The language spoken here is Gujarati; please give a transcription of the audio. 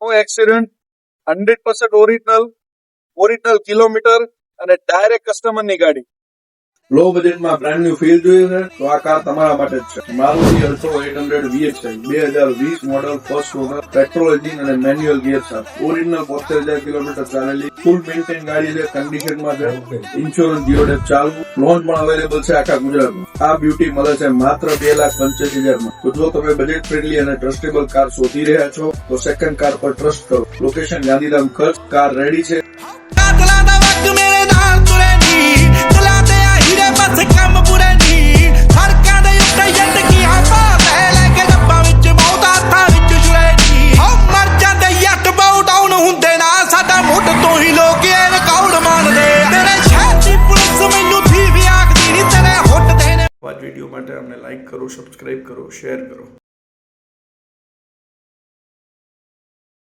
નો એક્સિડન્ટ, 100% ઓરિજિનલ કિલોમીટર અને ડાયરેક્ટ કસ્ટમરની ગાડી. લો બજેટમાં બ્રાન્ડ ન્યુ ફીલ જોઈએ છે તો આ કાર તમારા માટે જ છે. Maruti Alto 800 VXI 2020 model, first honour, petrol engine અને મેન્યુઅલ ગિયર સાથે. ઓરિજિનલ 72,000 કિલોમીટર ચાલેલી, ફૂલ મેન્ટેન ગાડી છે, કન્ડિશનમાં છે, ઇન્સ્યોરન્સ 0 ડેટ ચાલુ, લોન પણ અવેલેબલ છે આખા ગુજરાતમાં. આ બ્યુટી મળે છે માત્ર 2,85,000 માં. તો જો તમે બજેટ ફ્રેન્ડલી અને ટ્રસ્ટેબલ કાર શોધી રહ્યા છો તો સેકન્ડ કાર પર ટ્રસ્ટ કરો. લોકેશન ગાંધીધામ ખર્ચ. કાર રેડી છે. વિડીયો માટે અમને લાઈક કરો, સબસ્ક્રાઇબ કરો, શેર કરો.